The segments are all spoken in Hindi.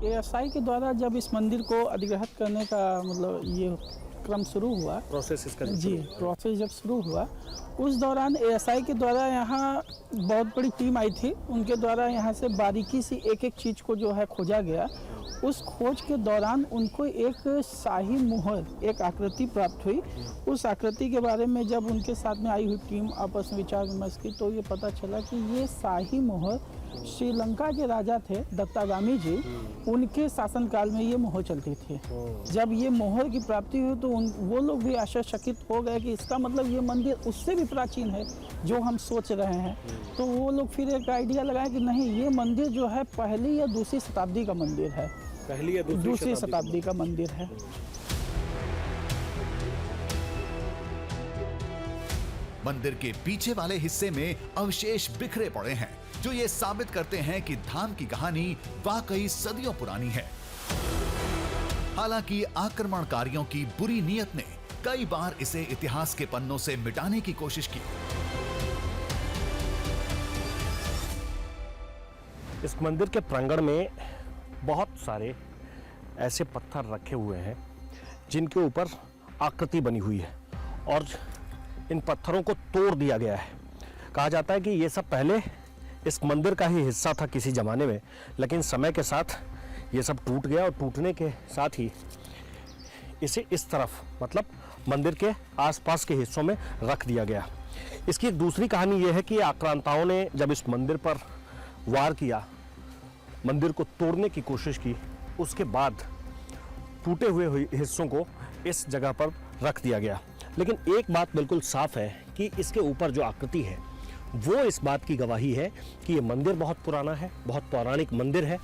एएसआई के द्वारा जब इस मंदिर को अधिग्रहित करने का मतलब ये क्रम शुरू हुआ, प्रोसेस इसका जी प्रोसेस जब शुरू हुआ, उस दौरान एएसआई के द्वारा यहाँ बहुत बड़ी टीम आई थी। उनके द्वारा यहाँ से बारीकी से एक एक चीज़ को जो है खोजा गया। उस खोज के दौरान उनको एक शाही मोहर, एक आकृति प्राप्त हुई। उस आकृति के बारे में जब उनके साथ में आई हुई टीम आपस में विचार विमर्श की तो ये पता चला कि ये शाही मोहर श्रीलंका के राजा थे दत्तागामी जी, उनके शासनकाल में ये मोहर चलती थी। जब ये मोहर की प्राप्ति हुई तो वो लोग भी आश्चर्यचकित हो गए कि इसका मतलब ये मंदिर उससे भी प्राचीन है जो हम सोच रहे हैं। तो वो लोग फिर एक आइडिया लगाए कि नहीं, ये मंदिर जो है पहली या दूसरी शताब्दी का मंदिर है, पहली या दूसरी शताब्दी का मंदिर है। मंदिर के पीछे वाले हिस्से में अवशेष बिखरे पड़े हैं जो ये साबित करते हैं कि धाम की कहानी वाकई सदियों पुरानी है। हालांकि आक्रमणकारियों की बुरी नीयत ने कई बार इसे इतिहास के पन्नों से मिटाने की कोशिश की। इस मंदिर के प्रांगण में बहुत सारे ऐसे पत्थर रखे हुए हैं जिनके ऊपर आकृति बनी हुई है और इन पत्थरों को तोड़ दिया गया है। कहा जाता है कि ये सब पहले इस मंदिर का ही हिस्सा था किसी ज़माने में, लेकिन समय के साथ ये सब टूट गया और टूटने के साथ ही इसे इस तरफ मतलब मंदिर के आसपास के हिस्सों में रख दिया गया। इसकी एक दूसरी कहानी ये है कि आक्रांताओं ने जब इस मंदिर पर वार किया, मंदिर को तोड़ने की कोशिश की, उसके बाद टूटे हुए हिस्सों को इस जगह पर रख दिया गया। लेकिन एक बात बिल्कुल साफ है कि इसके ऊपर जो आकृति है वो इस बात की गवाही है कि ये मंदिर बहुत पुराना है, बहुत पौराणिक मंदिर है।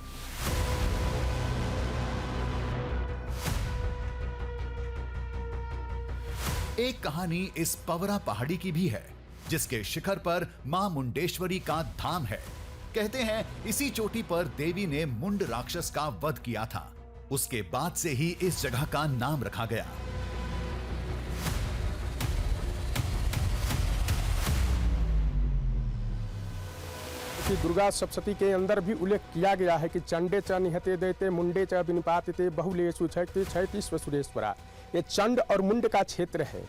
एक कहानी इस पवरा पहाड़ी की भी है जिसके शिखर पर मां मुंडेश्वरी का धाम है। कहते हैं इसी चोटी पर देवी ने मुंड राक्षस का वध किया था। उसके बाद से ही इस जगह का नाम रखा गया। दुर्गा सप्तशती के अंदर भी उल्लेख किया गया है कि चंडे च निहते देते मुंडे च विनिपातिते बहुलेषु क्षैति क्षैति स्वसुरेश्वरा। ये चंड और मुंड का क्षेत्र है।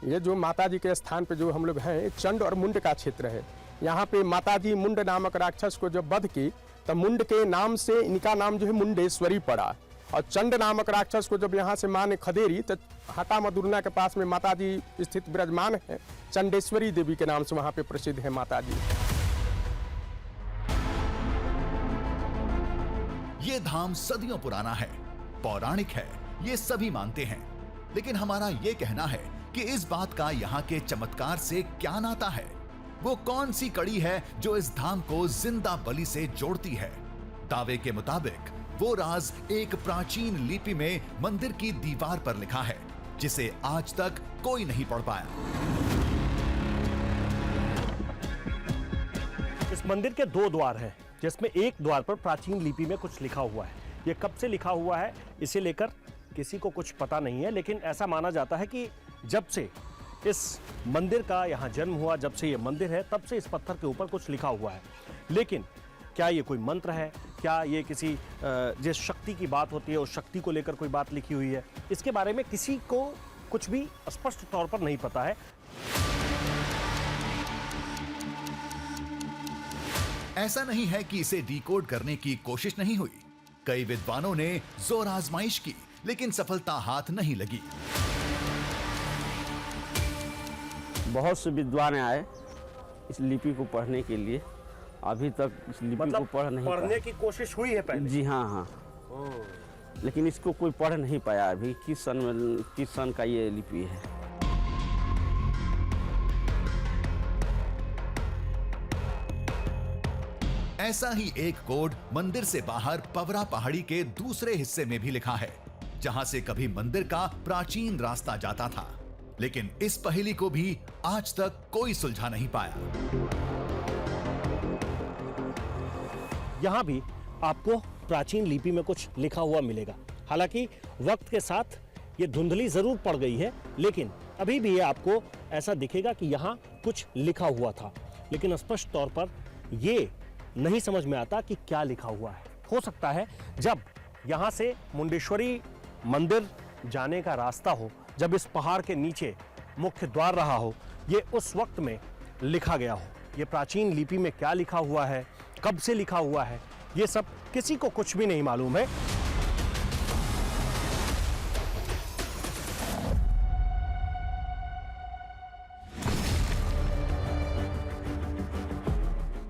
ये जो माता जी के स्थान पे जो हम लोग हैं, चंड और मुंड का क्षेत्र है। यहाँ पे माता जी मुंड नामक राक्षस को जब वध की तो मुंड के नाम से इनका नाम जो है मुंडेश्वरी पड़ा, और चंड नामक राक्षस को जब यहाँ से माँ ने खदेड़ी तो हाटा मधुरना के पास में माता जी स्थित विराजमान है। चंडेश्वरी देवी के नाम से वहाँ पे प्रसिद्ध है माता जी। ये धाम सदियों पुराना है, पौराणिक है, ये सभी मानते हैं। लेकिन हमारा ये कहना है कि इस बात का यहाँ के चमत्कार से क्या नाता है? वो कौन सी कड़ी है जो इस धाम को जिंदा बलि से जोड़ती है? दावे के मुताबिक वो राज एक प्राचीन लिपि में मंदिर की दीवार पर लिखा है जिसे आज तक कोई नहीं पढ़ पाया। इस मंदिर के दो द्वार हैं जिसमें एक द्वार पर प्राचीन लिपि में कुछ लिखा हुआ है। ये कब से लिखा हुआ है इसे लेकर किसी को कुछ पता नहीं है, लेकिन ऐसा माना जाता है कि जब से इस मंदिर का यहाँ जन्म हुआ, जब से ये मंदिर है, तब से इस पत्थर के ऊपर कुछ लिखा हुआ है। लेकिन क्या ये कोई मंत्र है, क्या ये किसी जिस शक्ति की बात होती है उस शक्ति को लेकर कोई बात लिखी हुई है, इसके बारे में किसी को कुछ भी स्पष्ट तौर पर नहीं पता है। ऐसा नहीं है कि इसे डिकोड करने की कोशिश नहीं हुई। कई विद्वानों ने जोर आजमाइश की लेकिन सफलता हाथ नहीं लगी। बहुत से विद्वान आए इस लिपि को पढ़ने के लिए, अभी तक इस लिपि को पढ़ने की कोशिश हुई है पहले? जी हाँ, लेकिन इसको कोई पढ़ नहीं पाया अभी। किस सन का ये लिपि है। ऐसा ही एक कोड मंदिर से बाहर पवरा पहाड़ी के दूसरे हिस्से में भी लिखा है जहां से कभी मंदिर का प्राचीन रास्ता जाता था। लेकिन इस पहेली को भी आज तक कोई सुलझा नहीं पाया। यहां भी आपको प्राचीन लिपि में कुछ लिखा हुआ मिलेगा। हालांकि वक्त के साथ ये धुंधली जरूर पड़ गई है, लेकिन अभी भी ये आपको ऐसा दिखेगा कि यहां कुछ लिखा हुआ था, लेकिन स्पष्ट तौर पर ये नहीं समझ में आता कि क्या लिखा हुआ है। हो सकता है जब यहाँ से मुंडेश्वरी मंदिर जाने का रास्ता हो, जब इस पहाड़ के नीचे मुख्य द्वार रहा हो, ये उस वक्त में लिखा गया हो। ये प्राचीन लिपि में क्या लिखा हुआ है, कब से लिखा हुआ है, ये सब किसी को कुछ भी नहीं मालूम है।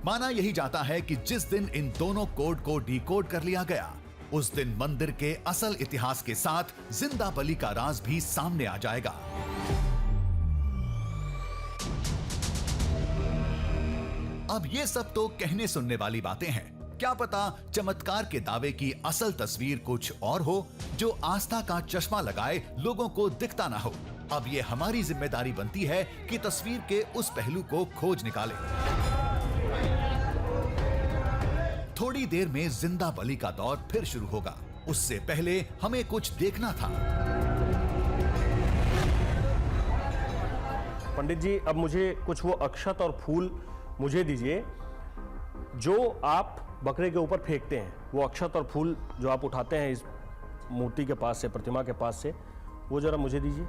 माना यही जाता है कि जिस दिन इन दोनों कोड को डिकोड कर लिया गया, उस दिन मंदिर के असल इतिहास के साथ जिंदा बलि का राज भी सामने आ जाएगा। अब ये सब तो कहने सुनने वाली बातें हैं। क्या पता चमत्कार के दावे की असल तस्वीर कुछ और हो, जो आस्था का चश्मा लगाए लोगों को दिखता ना हो। अब ये हमारी जिम्मेदारी बनती है कि तस्वीर के उस पहलू को खोज निकालें। थोड़ी देर में जिंदा बलि का दौर फिर शुरू होगा। उससे पहले हमें कुछ देखना था। पंडित जी, अब मुझे कुछ वो अक्षत और फूल मुझे दीजिए जो आप बकरे के ऊपर फेंकते हैं। वो अक्षत और फूल जो आप उठाते हैं इस मूर्ति के पास से, प्रतिमा के पास से, वो जरा मुझे दीजिए।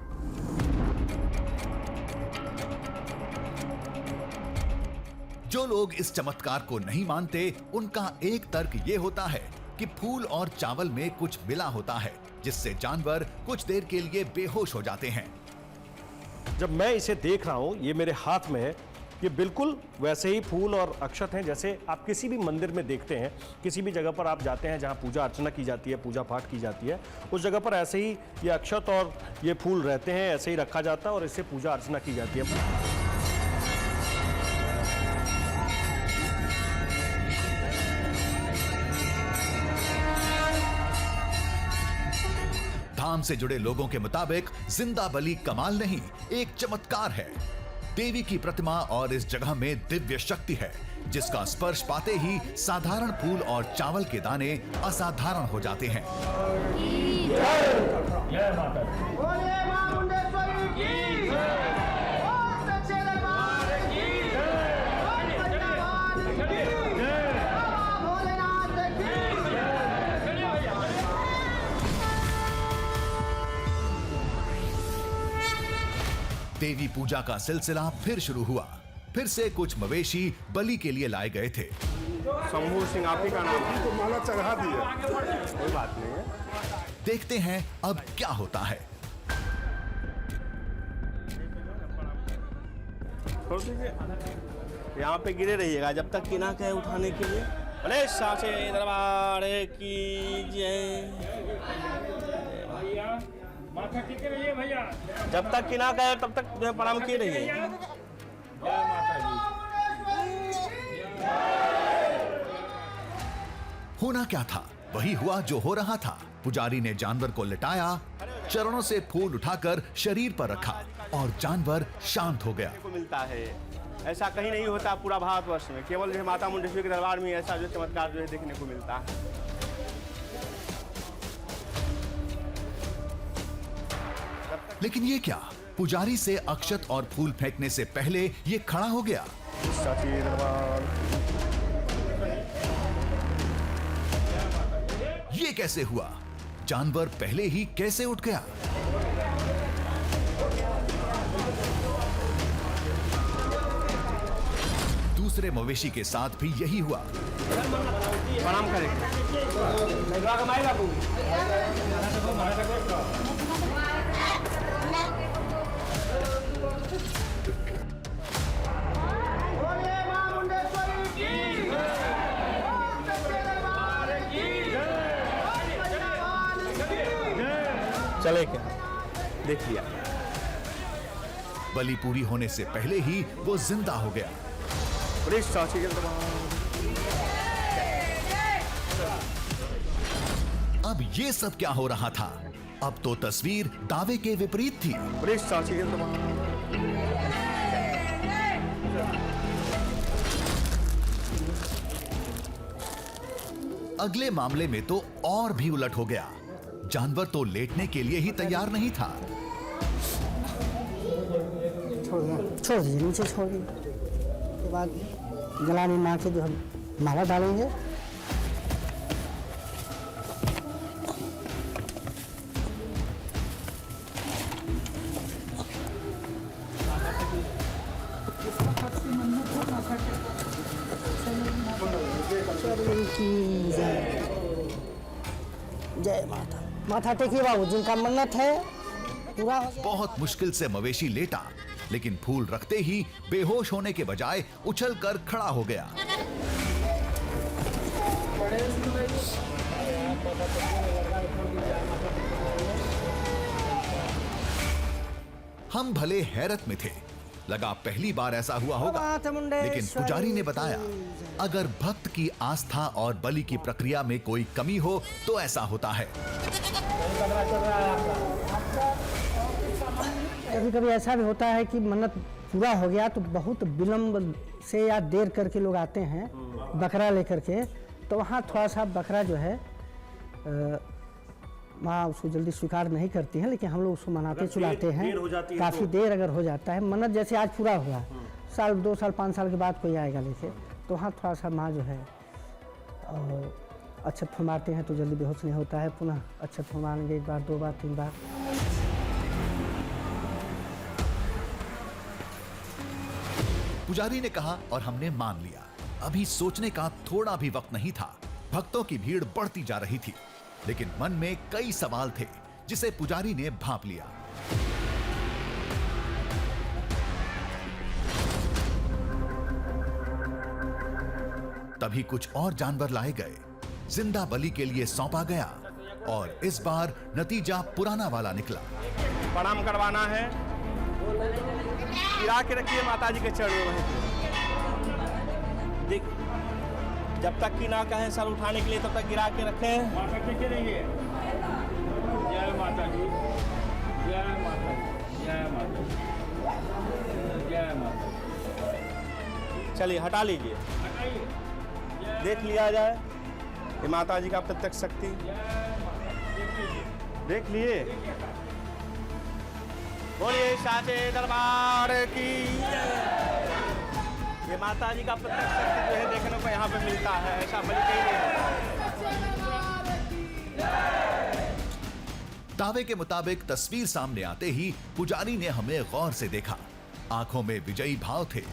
जो लोग इस चमत्कार को नहीं मानते, उनका एक तर्क ये होता है कि फूल और चावल में कुछ मिला होता है, जिससे जानवर कुछ देर के लिए बेहोश हो जाते हैं। जब मैं इसे देख रहा हूं, ये मेरे हाथ में है, ये बिल्कुल वैसे ही फूल और अक्षत हैं जैसे आप किसी भी मंदिर में देखते हैं। किसी भी जगह पर आप जाते हैं जहां पूजा अर्चना की जाती है, पूजा पाठ की जाती है, उस जगह पर ऐसे ही ये अक्षत और ये फूल रहते हैं, ऐसे ही रखा जाता है और इससे पूजा अर्चना की जाती है। धाम से जुड़े लोगों के मुताबिक जिंदा बलि कमाल नहीं, एक चमत्कार है। देवी की प्रतिमा और इस जगह में दिव्य शक्ति है, जिसका स्पर्श पाते ही साधारण फूल और चावल के दाने असाधारण हो जाते हैं। देवी पूजा का सिलसिला फिर शुरू हुआ। फिर से कुछ मवेशी बलि के लिए लाए गए थे। शंभू सिंह आप ही का नाम है, तो माला चढ़ा दिया, कोई बात नहीं है। देखते हैं अब क्या होता है। छोड़ दीजिए, यहाँ पे गिरे रहिएगा जब तक कि ना कहे उठाने के लिए। अरे साचे दरबार की जय। माथा टिके रहिए भैया, जब तक कि ना कहे तब तक जो है प्रणाम किए रहिए। जय माता जी। होना क्या था, वही हुआ जो हो रहा था। पुजारी ने जानवर को लिटाया, चरणों से फूल उठाकर शरीर पर रखा और जानवर शांत हो गया। को मिलता है, ऐसा कहीं नहीं होता पूरा भारतवर्ष में, केवल जो है माता मुंडेश्वरी के दरबार में ऐसा जो चमत्कार जो है देखने को मिलता है। लेकिन ये क्या, पुजारी से अक्षत और फूल फेंकने से पहले ये खड़ा हो गया। ये कैसे हुआ? जानवर पहले ही कैसे उठ गया? दूसरे मवेशी के साथ भी यही हुआ। प्रणाम करें। चले क्या, देख लिया। बलि पूरी होने से पहले ही वो जिंदा हो गया। अब ये सब क्या हो रहा था? अब तो तस्वीर दावे के विपरीत थी। अगले मामले में तो और भी उलट हो गया। जानवर तो लेटने के लिए ही तैयार नहीं था। छोड़ दीजिए, नीचे छोड़ दीजिए। उसके बाद गला में मार के जो हम माला डालेंगे। की जय। जय माता। माथा टेकिए बाबू, जिनका मन्नत है पूरा हो जाए। बहुत मुश्किल से मवेशी लेटा, लेकिन फूल रखते ही बेहोश होने के बजाय उछलकर खड़ा हो गया। हम भले हैरत में थे, लगा पहली बार ऐसा हुआ होगा, लेकिन पुजारी ने बताया अगर भक्त की आस्था और बलि की प्रक्रिया में कोई कमी हो तो ऐसा होता है। कभी कभी ऐसा भी होता है कि मन्नत पूरा हो गया तो बहुत विलंब से या देर करके लोग आते हैं बकरा लेकर के, तो वहाँ थोड़ा सा बकरा जो है माँ उसको जल्दी स्वीकार नहीं करती हैं, लेकिन हम लोग उसको मनाते चुलाते हैं। काफ़ी देर अगर हो जाता है, मन्नत जैसे आज पूरा हुआ, साल 2 साल 5 साल के बाद कोई आएगा लेके, तो वहाँ थोड़ा सा माँ जो है अक्षत फुमाते हैं तो जल्दी बेहोश नहीं होता है, पुनः अक्षत फुमाएंगे 1 बार 2 बार 3 बार। पुजारी ने कहा और हमने मान लिया। अभी सोचने का थोड़ा भी वक्त नहीं था। भक्तों की भीड़ बढ़ती जा रही थी, लेकिन मन में कई सवाल थे जिसे पुजारी ने भांप लिया। तभी कुछ और जानवर लाए गए, जिंदा बलि के लिए सौंपा गया और इस बार नतीजा पुराना वाला निकला। प्रणाम करवाना है, गिरा के रखिए माता जी के चरणों में। देख, जब तक कि ना कहें सर उठाने के लिए तब तक गिरा के रखें। माता टिके रहिए। जय माता दी, जय माता दी, जय माता दी, जय माता दी। चलिए हटा लीजिए, देख लिया जाए ये माता जी का प्रत्यक्ष शक्ति। देख लिए। बोलिए साचे दरबार की जय। ये माता जी का प्रत्यक्ष शक्ति जो है देखने को यहाँ पे मिलता है, ऐसा बलि कहीं नहीं। दावे के मुताबिक तस्वीर सामने आते ही पुजारी ने हमें गौर से देखा। आंखों में विजयी भाव थे।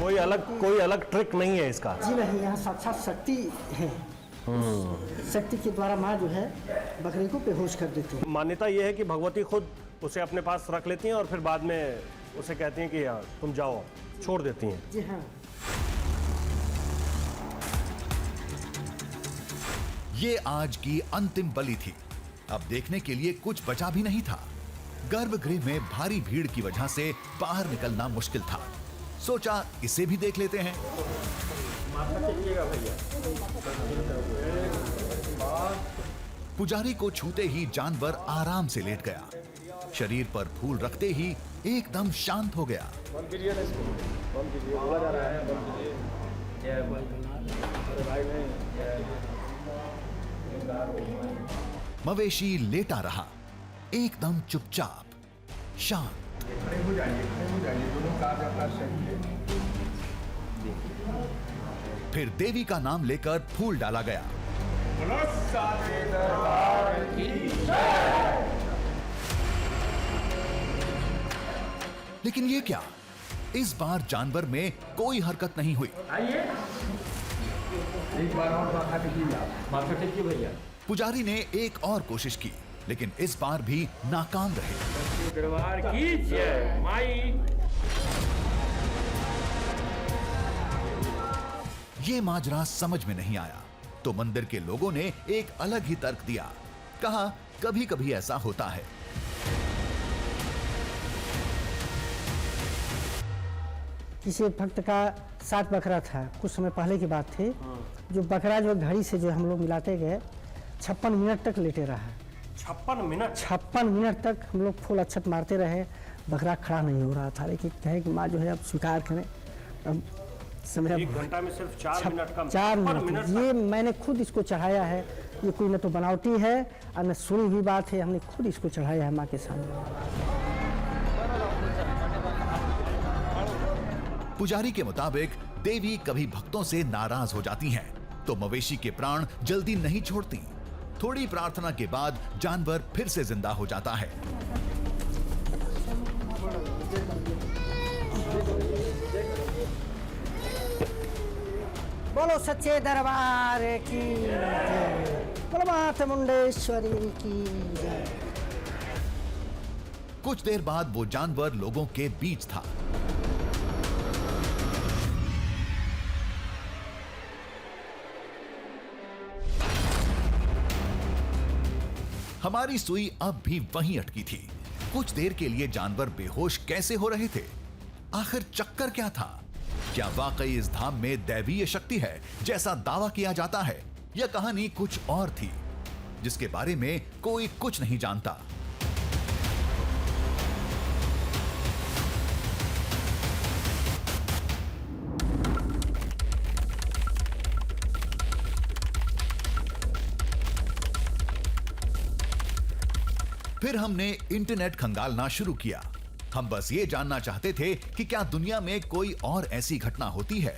कोई अलग ट्रिक नहीं है इसका। जी नहीं, यहाँ साक्षात शक्ति है। शक्ति के द्वारा माँ जो है बकरे को बेहोश कर देती है। मान्यता यह है कि भगवती खुद उसे अपने पास रख लेती हैं और फिर बाद में उसे कहती हैं कि यार तुम जाओ, छोड़ देती हैं। जी हाँ। ये आज की अंतिम बलि थी। अब देखने के लिए कुछ बचा भी नहीं था। गर्भगृह में भारी भीड़ की वजह से बाहर निकलना मुश्किल था। सोचा इसे भी देख लेते हैं। पुजारी को छूते ही जानवर आराम से लेट गया। शरीर पर फूल रखते ही एकदम शांत हो गया। मवेशी लेटा रहा, एकदम चुपचाप, शांत। फिर देवी का नाम लेकर फूल डाला गया। लेकिन ये क्या? इस बार जानवर में कोई हरकत नहीं हुई। एक बार और माथा टेकिए भैया। पुजारी ने एक और कोशिश की, लेकिन इस बार भी नाकाम रहे। दरबार की जय माई। ये माजरा समझ में नहीं आया, तो मंदिर के लोगों ने एक अलग ही तर्क दिया। कहा कभी कभी ऐसा होता है। किसी एक भक्त का 7 बकरा था, कुछ समय पहले की बात थी। जो बकरा जो घड़ी से जो हम लोग मिलाते गए 56 मिनट तक लेटे रहा। 56 मिनट तक हम लोग फूल अक्षत मारते रहे, बकरा खड़ा नहीं हो रहा था। लेकिन कहे कि माँ जो है अब स्वीकार करें। अब समय 1 घंटा में सिर्फ 4 मिनट का 4 मिनट ये मैंने खुद इसको चढ़ाया है। ये कोई न तो बनावटी है और न सुनी हुई बात है। हमने खुद इसको चढ़ाया है माँ के सामने। पुजारी के मुताबिक देवी कभी भक्तों से नाराज हो जाती हैं, तो मवेशी के प्राण जल्दी नहीं छोड़ती। थोड़ी प्रार्थना के बाद जानवर फिर से जिंदा हो जाता है। बोलो सच्चे दरबार की जय। बोलो माता मुंडेश्वरी की जय। कुछ देर बाद वो जानवर लोगों के बीच था। हमारी सुई अब भी वहीं अटकी थी। कुछ देर के लिए जानवर बेहोश कैसे हो रहे थे? आखिर चक्कर क्या था? क्या वाकई इस धाम में दैवीय शक्ति है जैसा दावा किया जाता है, या कहानी कुछ और थी जिसके बारे में कोई कुछ नहीं जानता? फिर हमने इंटरनेट खंगालना शुरू किया। हम बस ये जानना चाहते थे कि क्या दुनिया में कोई और ऐसी घटना होती है।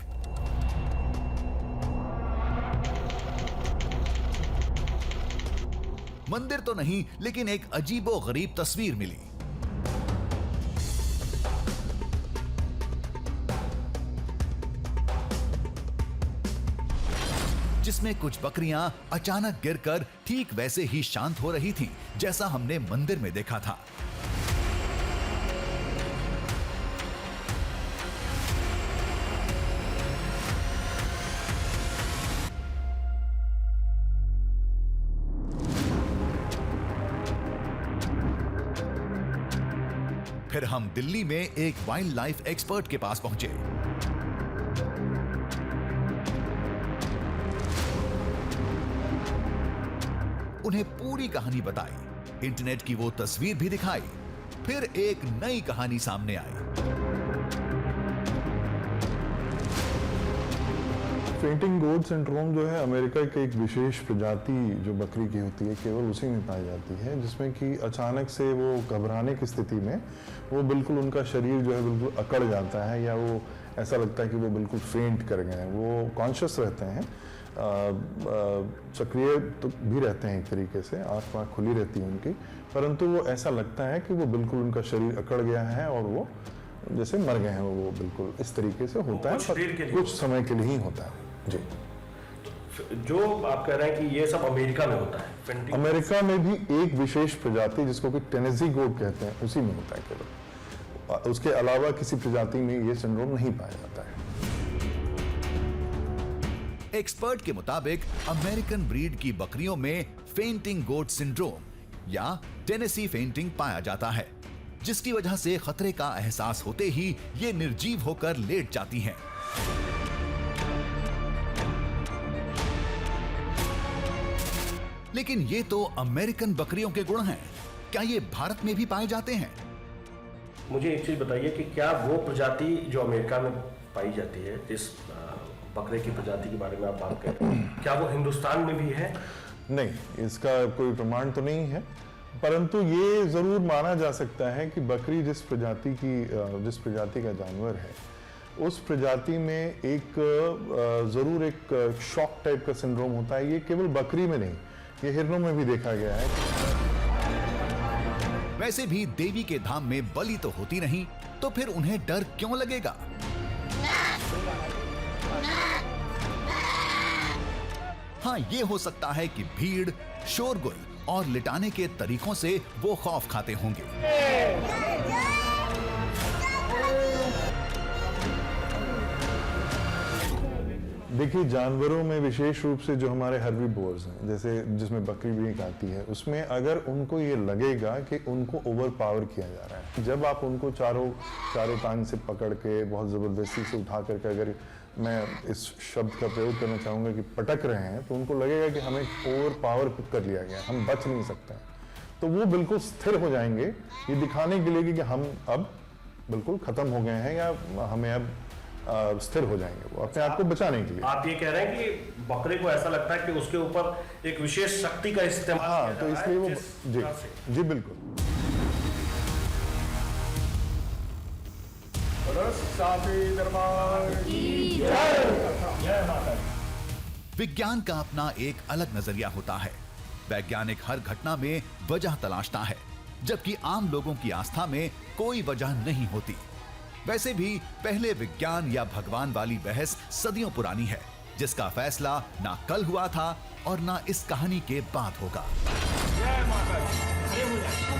मंदिर तो नहीं, लेकिन एक अजीबोगरीब तस्वीर मिली। जिसमें कुछ बकरियां अचानक गिरकर ठीक वैसे ही शांत हो रही थीं, जैसा हमने मंदिर में देखा था। फिर हम दिल्ली में एक वाइल्ड लाइफ एक्सपर्ट के पास पहुंचे। उन्हें पूरी कहानी बताई, इंटरनेट की वो तस्वीर भी दिखाई। फिर एक नई कहानी सामने आई। फेंटिंग गोट सिंड्रोम जो है अमेरिका की एक विशेष प्रजाति जो बकरी की होती है, केवल उसी में पाई जाती है, जिसमें कि अचानक से वो घबराने की स्थिति में वो बिल्कुल उनका शरीर जो है बिल्कुल अकड़ जाता है, या वो ऐसा लगता है कि वो बिल्कुल फेंट कर गए हैं। वो कॉन्शियस रहते हैं, सक्रिय तो भी रहते हैं एक तरीके से, आँख वाँख खुली रहती है उनकी, परंतु वो ऐसा लगता है कि वो बिल्कुल उनका शरीर अकड़ गया है और वो जैसे मर गए हैं। वो बिल्कुल इस तरीके से होता है, कुछ समय के लिए ही होता है जी। जो आप कह रहे हैं कि ये सब अमेरिका में होता है? अमेरिका में भी एक विशेष प्रजाति जिसको कि टेनेसी गोट कहते हैं, उसी में होता है केवल। उसके अलावा किसी प्रजाति में ये सिंड्रोम नहीं पाया जाता है। एक्सपर्ट के मुताबिक अमेरिकन ब्रीड की बकरियों में फेंटिंग गोट सिंड्रोम या टेनेसी फेंटिंग पाया जाता है, जिसकी वजह से खतरे का एहसास होते ही ये निर्जीव होकर लेट जाती हैं। लेकिन ये तो अमेरिकन बकरियों के गुण हैं, क्या ये भारत में भी पाए जाते हैं? मुझे एक चीज बताइए कि क्या वो प्रजाति जो अमेरिका में पाई जाती है, जिस बकरे की प्रजाति के बारे में आप बात कर रहे हैं, क्या वो हिंदुस्तान में भी है? नहीं, इसका कोई प्रमाण तो नहीं है, परंतु ये जरूर माना जा सकता है कि बकरी जिस प्रजाति का जानवर है, उस प्रजाति में एक जरूर एक शॉक टाइप का सिंड्रोम होता है। ये केवल बकरी में नहीं, ये हिरणों में भी देखा गया है। वैसे भी देवी के धाम में बलि तो होती नहीं, तो फिर उन्हें डर क्यों लगेगा? हाँ, ये हो सकता है कि भीड़, शोरगुल और लिटाने के तरीकों से वो खौफ खाते होंगे। देखिए, जानवरों में विशेष रूप से जो हमारे हर्बीवोर्स हैं, जैसे जिसमें बकरी भी एक आती है, उसमें अगर उनको ये लगेगा कि उनको ओवर पावर किया जा रहा है, जब आप उनको चारों टांग से पकड़ के बहुत ज़बरदस्ती से उठा करके, अगर मैं इस शब्द का प्रयोग करना चाहूँगा कि पटक रहे हैं, तो उनको लगेगा कि हमें ओवर पावर कर लिया गया, हम बच नहीं सकते हैं, तो वो बिल्कुल स्थिर हो जाएंगे, ये दिखाने के लिए कि हम अब बिल्कुल ख़त्म हो गए हैं, या हमें अब स्थिर हो जाएंगे, वो अपने आप को बचाने के लिए। आप ये कह रहे हैं कि बकरे को ऐसा लगता है कि उसके ऊपर एक विशेष शक्ति का इस्तेमाल किया जा रहा है, तो इसलिए वो जी बिल्कुल। विज्ञान का अपना एक अलग नजरिया होता है। वैज्ञानिक हर घटना में वजह तलाशता है, जबकि आम लोगों की आस्था में कोई वजह नहीं होती। वैसे भी पहले विज्ञान या भगवान वाली बहस सदियों पुरानी है, जिसका फैसला ना कल हुआ था और ना इस कहानी के बाद होगा। जय माता दी।